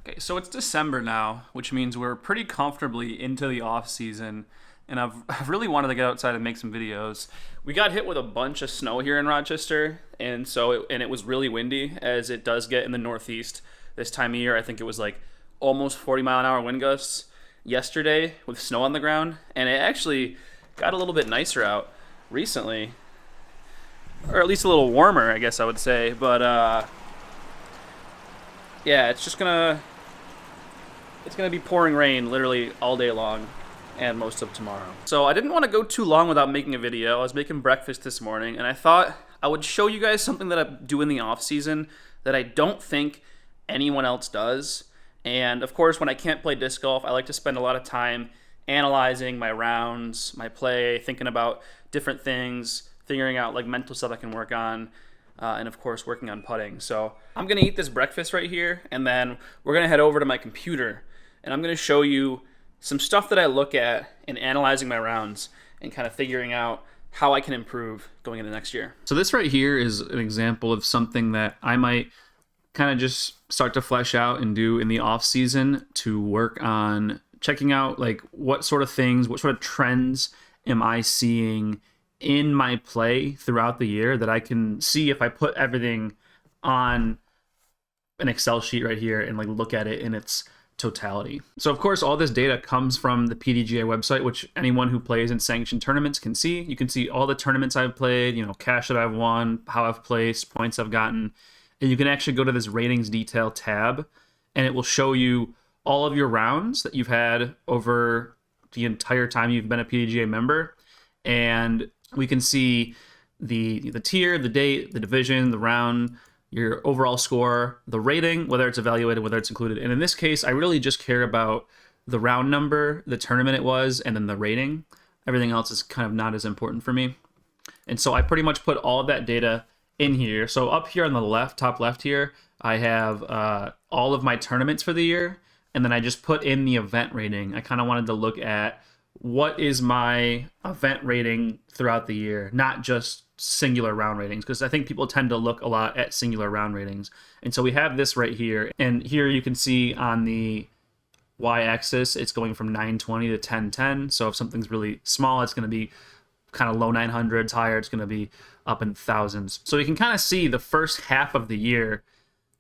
Okay, so it's December now, which means we're pretty comfortably into the off season, and I've really wanted to get outside and make some videos. We got hit with a bunch of snow here in Rochester, and it was really windy, as it does get in the Northeast this time of year. I think it was like almost 40-mile-an-hour wind gusts yesterday with snow on the ground, and it actually got a little bit nicer out recently, or at least a little warmer, I guess I would say. But yeah, it's gonna be pouring rain literally all day long and most of tomorrow. So I didn't want to go too long without making a video. I was making breakfast this morning, and I thought I would show you guys something that I do in the off season that I don't think anyone else does. And of course, when I can't play disc golf, I like to spend a lot of time analyzing my rounds, my play, thinking about different things, figuring out like mental stuff I can work on, and of course working on putting. So I'm gonna eat this breakfast right here, and then we're gonna head over to my computer, and I'm gonna show you some stuff that I look at in analyzing my rounds and kind of figuring out how I can improve going into next year. So this right here is an example of something that I might kind of just start to flesh out and do in the off season to work on checking out like what sort of things, what sort of trends am I seeing in my play throughout the year that I can see if I put everything on an Excel sheet right here and like look at it in its totality. So of course, all this data comes from the PDGA website, which anyone who plays in sanctioned tournaments can see. You can see all the tournaments I've played, cash that I've won, how I've placed, points I've gotten. And you can actually go to this ratings detail tab, and it will show you all of your rounds that you've had over the entire time you've been a PDGA member. And we can see the tier, the date, the division, the round, your overall score, the rating, whether it's evaluated, whether it's included. And in this case, I really just care about the round number, the tournament it was, and then the rating. Everything else is kind of not as important for me. And so I pretty much put all of that data in here. So up here on the left, top left here, I have all of my tournaments for the year. And then I just put in the event rating. I kind of wanted to look at what is my event rating throughout the year, not just singular round ratings, because I think people tend to look a lot at singular round ratings. And so we have this right here, and here you can see on the y-axis it's going from 920 to 1010. So if something's really small, it's going to be kind of low 900s, higher it's going to be up in thousands. So you can kind of see the first half of the year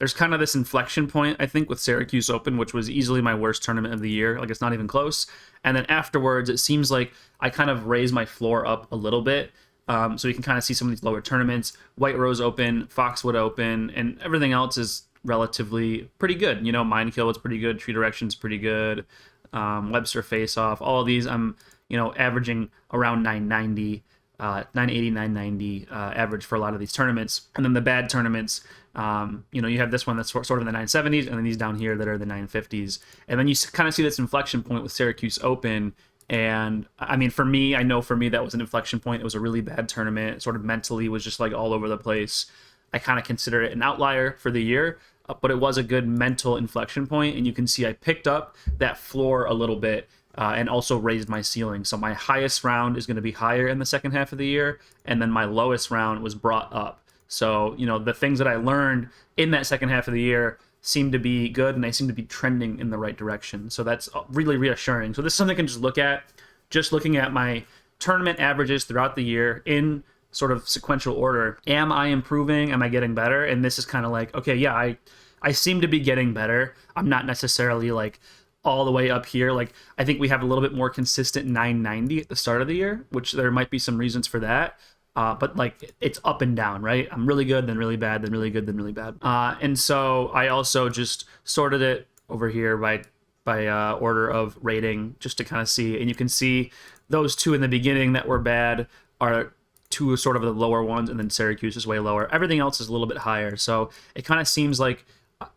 there's kind of this inflection point, I think, with Syracuse Open, which was easily my worst tournament of the year. Like, it's not even close. And then afterwards, it seems like I kind of raised my floor up a little bit. So you can kind of see some of these lower tournaments. White Rose Open, Foxwood Open, and everything else is relatively pretty good. Mindkill was pretty good. Tree Direction's pretty good. Webster Face Off. All of these, I'm, averaging around 990. 980, 990 average for a lot of these tournaments. And then the bad tournaments, you have this one that's sort of in the 970s, and then these down here that are the 950s. And then you kind of see this inflection point with Syracuse Open. And I mean, for me, that was an inflection point. It was a really bad tournament. It sort of mentally was just like all over the place. I kind of consider it an outlier for the year, but it was a good mental inflection point. And you can see I picked up that floor a little bit. And also raised my ceiling. So my highest round is going to be higher in the second half of the year, and then my lowest round was brought up. So, the things that I learned in that second half of the year seem to be good, and they seem to be trending in the right direction. So that's really reassuring. So this is something I can just look at, just looking at my tournament averages throughout the year in sort of sequential order. Am I improving? Am I getting better? And this is kind of like, okay, yeah, I seem to be getting better. I'm not necessarily like all the way up here. Like, I think we have a little bit more consistent 990 at the start of the year, which there might be some reasons for that. But like, it's up and down, right? I'm really good, then really bad, then really good, then really bad. And so I also just sorted it over here by order of rating, just to kind of see. And you can see those two in the beginning that were bad are two sort of the lower ones, and then Syracuse is way lower. Everything else is a little bit higher. So it kind of seems like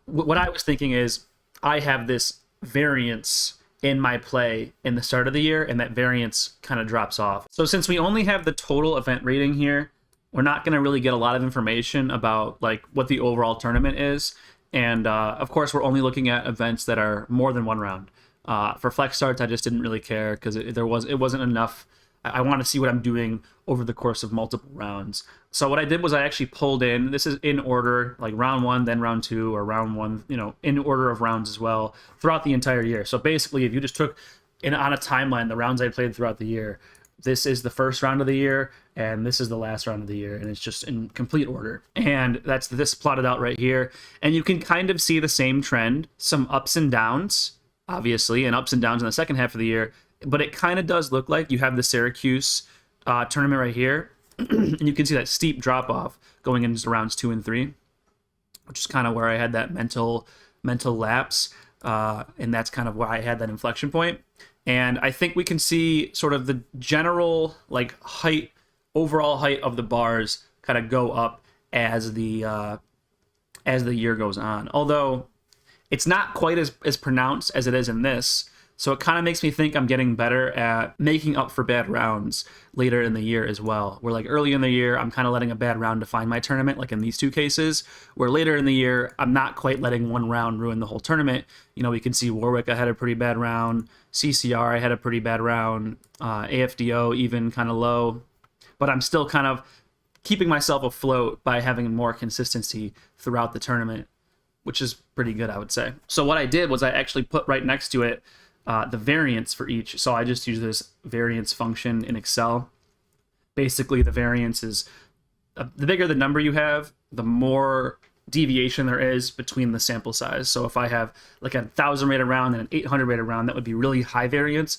what I was thinking is I have this variance in my play in the start of the year, and that variance kind of drops off. So since we only have the total event rating here, we're not going to really get a lot of information about like what the overall tournament is. And of course, we're only looking at events that are more than one round. For flex starts, I just didn't really care because it wasn't enough. I want to see what I'm doing over the course of multiple rounds. So what I did was I actually pulled in, this is in order, like round 1, then round 2, or round 1, in order of rounds as well, throughout the entire year. So basically, if you just took on a timeline the rounds I played throughout the year, this is the first round of the year, and this is the last round of the year, and it's just in complete order. And that's this plotted out right here. And you can kind of see the same trend, some ups and downs, obviously, and ups and downs in the second half of the year. But it kind of does look like you have the Syracuse tournament right here, and you can see that steep drop-off going into rounds 2 and 3, which is kind of where I had that mental lapse, and that's kind of where I had that inflection point. And I think we can see sort of the general overall height of the bars kind of go up as the year goes on. Although it's not quite as pronounced as it is in this, so it kind of makes me think I'm getting better at making up for bad rounds later in the year as well. Where like early in the year, I'm kind of letting a bad round define my tournament, like in these two cases. Where later in the year, I'm not quite letting one round ruin the whole tournament. We can see Warwick, I had a pretty bad round. CCR, I had a pretty bad round. AFDO, even kind of low. But I'm still kind of keeping myself afloat by having more consistency throughout the tournament, which is pretty good, I would say. So what I did was I actually put right next to it the variance for each. So I just use this variance function in Excel. Basically, the variance is the bigger the number you have, the more deviation there is between the sample size. So if I have like a 1,000 rated round and an 800 rated round, that would be really high variance.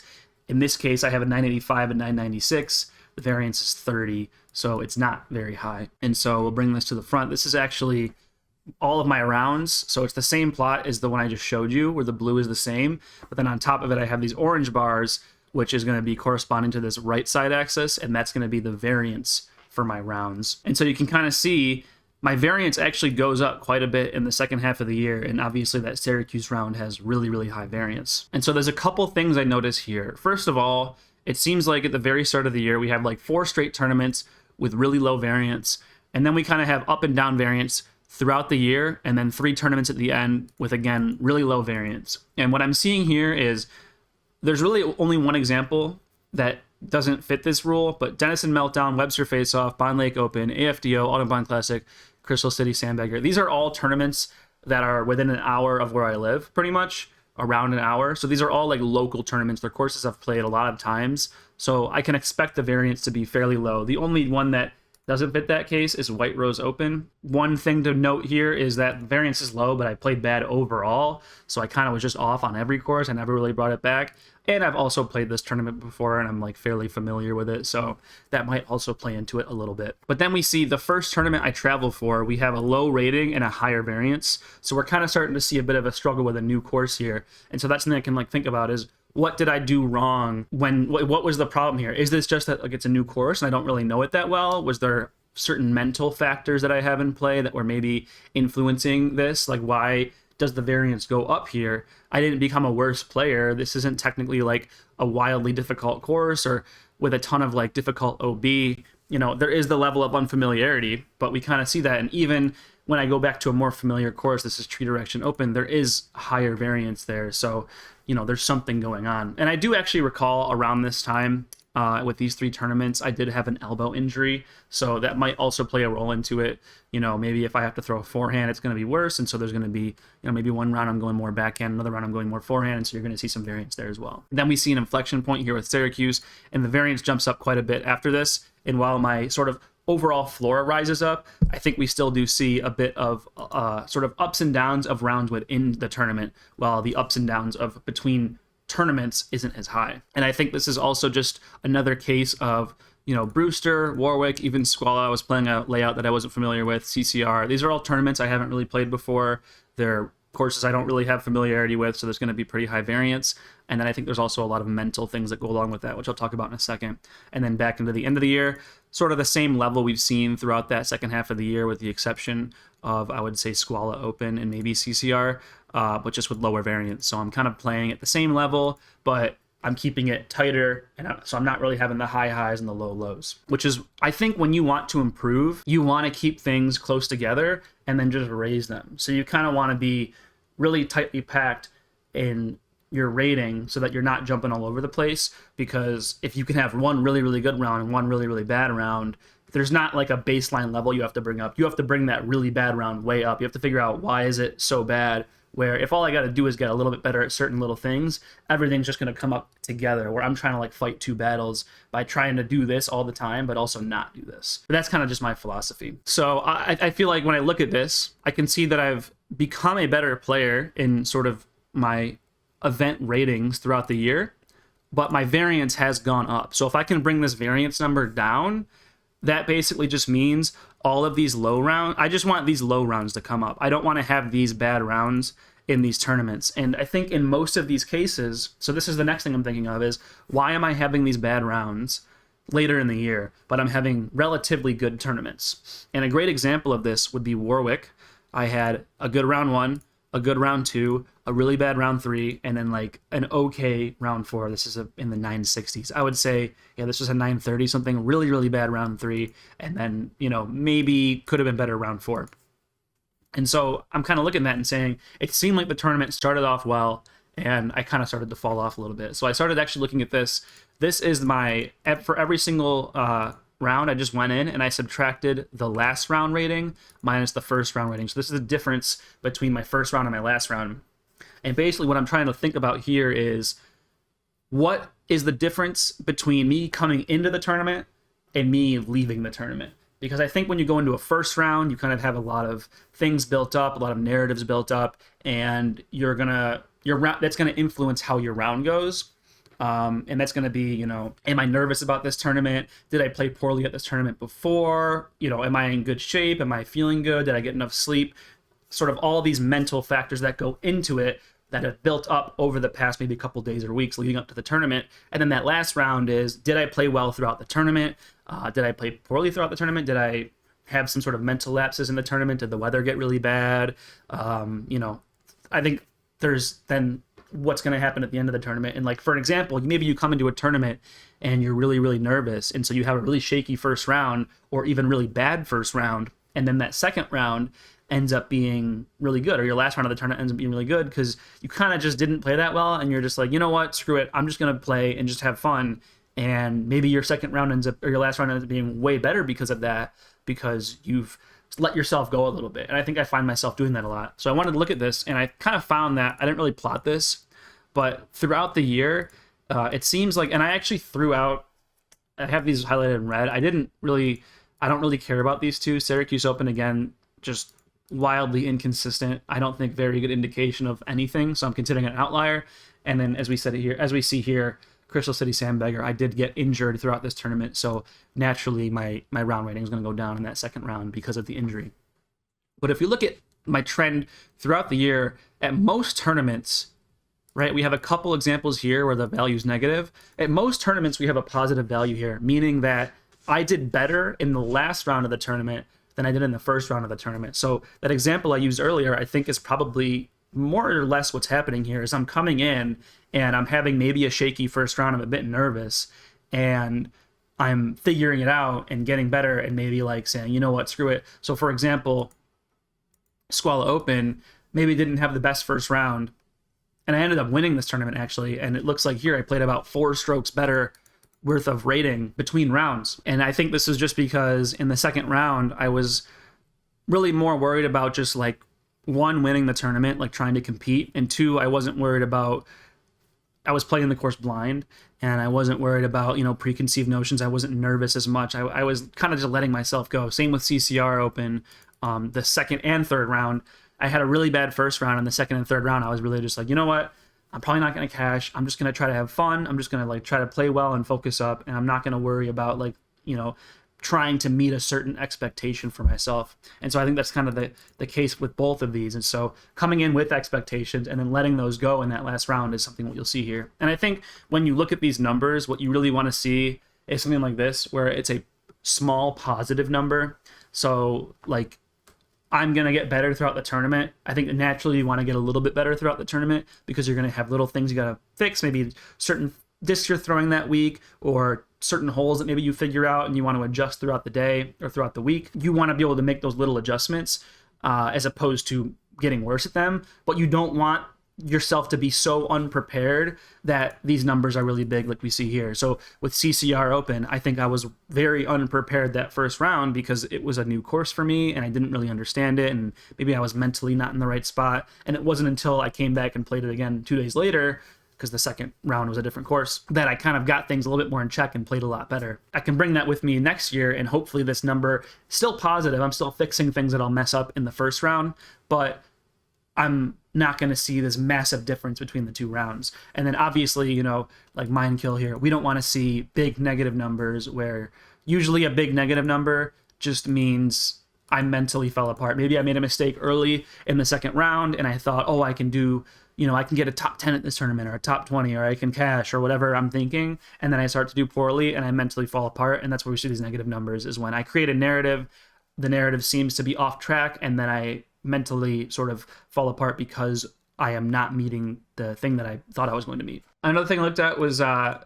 In this case, I have a 985 and 996. The variance is 30, so it's not very high. And so we'll bring this to the front. This is actually all of my rounds, so it's the same plot as the one I just showed you, where the blue is the same, but then on top of it I have these orange bars, which is going to be corresponding to this right side axis, and that's going to be the variance for my rounds. And so you can kind of see my variance actually goes up quite a bit in the second half of the year, and obviously that Syracuse round has really, really high variance. And so there's a couple things I notice here. First of all, it seems like at the very start of the year we have like 4 straight tournaments with really low variance, and then we kind of have up and down variance throughout the year, and then 3 tournaments at the end with, again, really low variance. And what I'm seeing here is there's really only one example that doesn't fit this rule, but Denison Meltdown, Webster Faceoff, Bond Lake Open, AFDO, Audubon Classic, Crystal City Sandbagger. These are all tournaments that are within an hour of where I live, pretty much, around an hour. So these are all like local tournaments. They're courses I've played a lot of times, so I can expect the variance to be fairly low. The only one that doesn't fit that case is White Rose Open. One thing to note here is that variance is low, but I played bad overall, so I kind of was just off on every course. I never really brought it back. And I've also played this tournament before, and I'm like fairly familiar with it, so that might also play into it a little bit. But then we see the first tournament I travel for, we have a low rating and a higher variance, so we're kind of starting to see a bit of a struggle with a new course here. And so that's something I can like think about is, what did I do wrong? What was the problem here? Is this just that like it's a new course and I don't really know it that well? Was there certain mental factors that I have in play that were maybe influencing this? Like, why does the variance go up here? I didn't become a worse player. This isn't technically like a wildly difficult course or with a ton of like difficult OB. There is the level of unfamiliarity, but we kind of see that. And even when I go back to a more familiar course, this is Tree Direction Open, there is higher variance there. So, there's something going on. And I do actually recall around this time with these 3 tournaments, I did have an elbow injury. So that might also play a role into it. Maybe if I have to throw a forehand, it's going to be worse. And so there's going to be, maybe one round I'm going more backhand, another round I'm going more forehand. And so you're going to see some variance there as well. Then we see an inflection point here with Syracuse, and the variance jumps up quite a bit after this. And while my sort of overall floor rises up, I think we still do see a bit of sort of ups and downs of rounds within the tournament, while the ups and downs of between tournaments isn't as high. And I think this is also just another case of, Brewster, Warwick, even Squala. I was playing a layout that I wasn't familiar with, CCR. These are all tournaments I haven't really played before. They're courses I don't really have familiarity with, so there's going to be pretty high variance. And then I think there's also a lot of mental things that go along with that, which I'll talk about in a second. And then back into the end of the year, sort of the same level we've seen throughout that second half of the year, with the exception of, I would say, Squala Open and maybe CCR, but just with lower variance. So I'm kind of playing at the same level, but I'm keeping it tighter, and so I'm not really having the high highs and the low lows, which is, I think, when you want to improve, you want to keep things close together and then just raise them. So you kind of want to be really tightly packed in your rating so that you're not jumping all over the place. Because if you can have one really, really good round and one really, really bad round, there's not like a baseline level you have to bring up. You have to bring that really bad round way up. You have to figure out why is it so bad, where if all I got to do is get a little bit better at certain little things, everything's just going to come up together, where I'm trying to like fight two battles by trying to do this all the time, but also not do this. But that's kind of just my philosophy. So I feel like when I look at this, I can see that I've become a better player in sort of my event ratings throughout the year, but my variance has gone up. So if I can bring this variance number down, that basically just means all of these low rounds, I just want these low rounds to come up. I don't want to have these bad rounds in these tournaments. And I think in most of these cases, so this is the next thing I'm thinking of, is why am I having these bad rounds later in the year, but I'm having relatively good tournaments? And a great example of this would be Warwick. I had a good round 1, a good round 2, a really bad round 3, and then like an okay round 4. This is in the 960s. I would say, yeah, this was a 930 something, really, really bad round 3, and then, maybe could have been better round 4. And so I'm kind of looking at that and saying, it seemed like the tournament started off well, and I kind of started to fall off a little bit. So I started actually looking at this. This is for every single round, I just went in and I subtracted the last round rating minus the first round rating. So this is the difference between my first round and my last round. And basically what I'm trying to think about here is, what is the difference between me coming into the tournament and me leaving the tournament? Because I think when you go into a first round, you kind of have a lot of things built up, a lot of narratives built up, and that's gonna influence how your round goes. And that's going to be, am I nervous about this tournament? Did I play poorly at this tournament before? Am I in good shape? Am I feeling good? Did I get enough sleep? Sort of all these mental factors that go into it that have built up over the past maybe a couple days or weeks leading up to the tournament. And then that last round is, did I play well throughout the tournament? Did I play poorly throughout the tournament? Did I have some sort of mental lapses in the tournament? Did the weather get really bad? I think there's then what's going to happen at the end of the tournament. And like, for an example, maybe you come into a tournament and you're really, really nervous. And so you have a really shaky first round, or even really bad first round. And then that second round ends up being really good, or your last round of the tournament ends up being really good because you kind of just didn't play that well. And you're just like, you know what, screw it. I'm just going to play and just have fun. And maybe your second round or your last round ends up being way better because of that, because you've let yourself go a little bit. And I think I find myself doing that a lot. So I wanted to look at this, and I kind of found that I didn't really plot this, but throughout the year, it seems like, and I actually I have these highlighted in red. I don't really care about these two. Syracuse Open, again, just wildly inconsistent. I don't think very good indication of anything. So I'm considering an outlier. And then as we see here, Crystal City Sandbagger, I did get injured throughout this tournament, so naturally my round rating is going to go down in that second round because of the injury. But if you look at my trend throughout the year, at most tournaments, right, we have a couple examples here where the value is negative. At most tournaments, we have a positive value here, meaning that I did better in the last round of the tournament than I did in the first round of the tournament. So that example I used earlier, I think, is probably more or less what's happening here. Is I'm coming in and I'm having maybe a shaky first round. I'm a bit nervous, and I'm figuring it out and getting better, and maybe like saying, you know what, screw it. So for example, Squala Open maybe didn't have the best first round, and I ended up winning this tournament actually. And it looks like here I played about 4 strokes better worth of rating between rounds. And I think this is just because in the second round, I was really more worried about just like, 1, winning the tournament, like trying to compete, and 2, I wasn't worried about, I was playing the course blind, and I wasn't worried about, preconceived notions. I wasn't nervous as much. I was kind of just letting myself go. Same with CCR Open, the second and third round. I had a really bad first round, and the second and third round, I was really just like, you know what? I'm probably not going to cash. I'm just going to try to have fun. I'm just going to like try to play well and focus up, and I'm not going to worry about like, trying to meet a certain expectation for myself. And so I think that's kind of the case with both of these. And so coming in with expectations and then letting those go in that last round is something that you'll see here. And I think when you look at these numbers, what you really want to see is something like this, where it's a small positive number. So like, I'm going to get better throughout the tournament. I think naturally you want to get a little bit better throughout the tournament because you're going to have little things you got to fix, maybe certain discs you're throwing that week, or certain holes that maybe you figure out and you want to adjust throughout the day or throughout the week. You want to be able to make those little adjustments as opposed to getting worse at them, but you don't want yourself to be so unprepared that these numbers are really big like we see here. So with CCR Open, I think I was very unprepared that first round because it was a new course for me and I didn't really understand it, and maybe I was mentally not in the right spot. And it wasn't until I came back and played it again 2 days later, because the second round was a different course, that I kind of got things a little bit more in check and played a lot better. I can bring that with me next year, and hopefully this number is still positive. I'm still fixing things that I'll mess up in the first round, but I'm not going to see this massive difference between the 2 rounds. And then obviously, you know, like Mindkill here, we don't want to see big negative numbers, where usually a big negative number just means I mentally fell apart. Maybe I made a mistake early in the second round and I thought, oh, I can do, you know, I can get a top 10 at this tournament or a top 20, or I can cash or whatever I'm thinking. And then I start to do poorly and I mentally fall apart. And that's where we see these negative numbers, is when I create a narrative, the narrative seems to be off track, and then I mentally sort of fall apart because I am not meeting the thing that I thought I was going to meet. Another thing I looked at was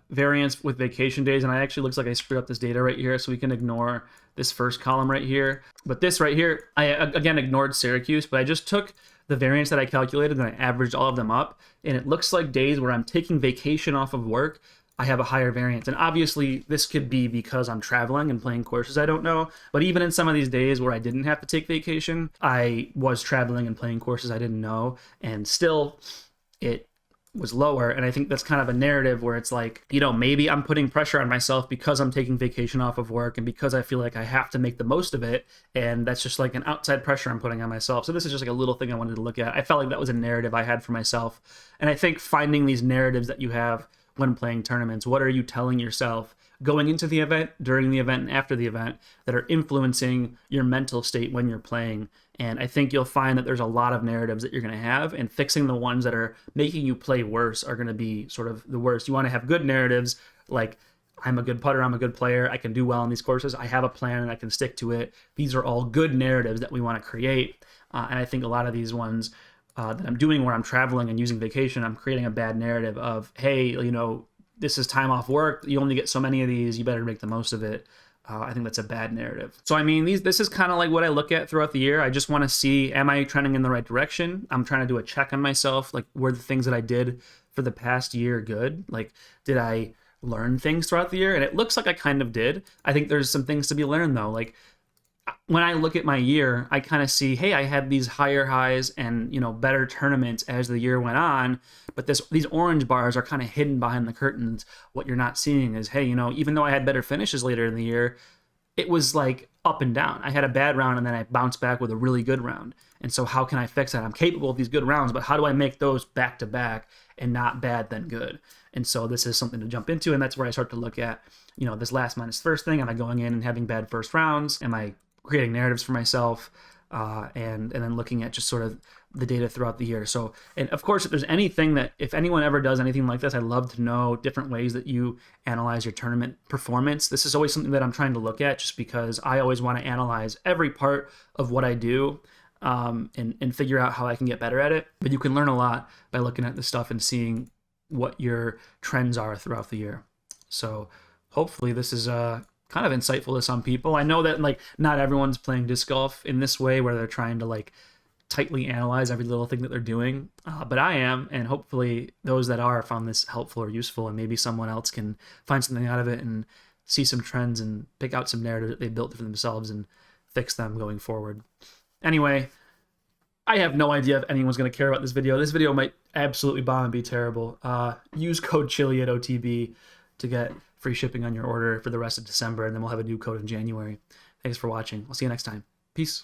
variance with vacation days, and I actually looks like I screwed up this data right here, so we can ignore this first column right here. But this right here, I again ignored Syracuse, but I just took the variance that I calculated and I averaged all of them up, and it looks like days where I'm taking vacation off of work, I have a higher variance. And obviously this could be because I'm traveling and playing courses I don't know, but even in some of these days where I didn't have to take vacation, I was traveling and playing courses I didn't know, and still it was lower. And I think that's kind of a narrative where it's like, you know, maybe I'm putting pressure on myself because I'm taking vacation off of work and because I feel like I have to make the most of it, and that's just like an outside pressure I'm putting on myself. So this is just like a little thing I wanted to look at. I felt like that was a narrative I had for myself. And I think finding these narratives that you have when playing tournaments, what are you telling yourself going into the event, during the event, and after the event, that are influencing your mental state when you're playing? And I think you'll find that there's a lot of narratives that you're going to have, and fixing the ones that are making you play worse are going to be sort of the worst. You want to have good narratives, like, I'm a good putter, I'm a good player, I can do well in these courses, I have a plan and I can stick to it. These are all good narratives that we want to create. And I think a lot of these ones that I'm doing where I'm traveling and using vacation, I'm creating a bad narrative of, hey, you know, this is time off work, you only get so many of these, you better make the most of it. I think that's a bad narrative. So, I mean, this is kind of like what I look at throughout the year. I just want to see, am I trending in the right direction? I'm trying to do a check on myself. Like, were the things that I did for the past year good? Like, did I learn things throughout the year? And it looks like I kind of did. I think there's some things to be learned, though. Like, when I look at my year, I kind of see, hey, I had these higher highs and, you know, better tournaments as the year went on, but these orange bars are kind of hidden behind the curtains. What you're not seeing is, hey, you know, even though I had better finishes later in the year, it was like up and down. I had a bad round and then I bounced back with a really good round. And so how can I fix that? I'm capable of these good rounds, but how do I make those back to back and not bad then good? And so this is something to jump into, and that's where I start to look at, you know, this last minus first thing. Am I going in and having bad first rounds? Am I creating narratives for myself, and then looking at just sort of the data throughout the year. So, and of course, if there's anything that, if anyone ever does anything like this, I'd love to know different ways that you analyze your tournament performance. This is always something that I'm trying to look at, just because I always want to analyze every part of what I do, and figure out how I can get better at it. But you can learn a lot by looking at this stuff and seeing what your trends are throughout the year. So hopefully this is kind of insightful to some people. I know that, like, not everyone's playing disc golf in this way where they're trying to, like, tightly analyze every little thing that they're doing, but I am, and hopefully those that are found this helpful or useful, and maybe someone else can find something out of it and see some trends and pick out some narrative that they built for themselves and fix them going forward. Anyway, I have no idea if anyone's going to care about this video. This video might absolutely bomb and be terrible. Use code Chili at OTB to get free shipping on your order for the rest of December, and then we'll have a new code in January. Thanks for watching. I'll see you next time. Peace.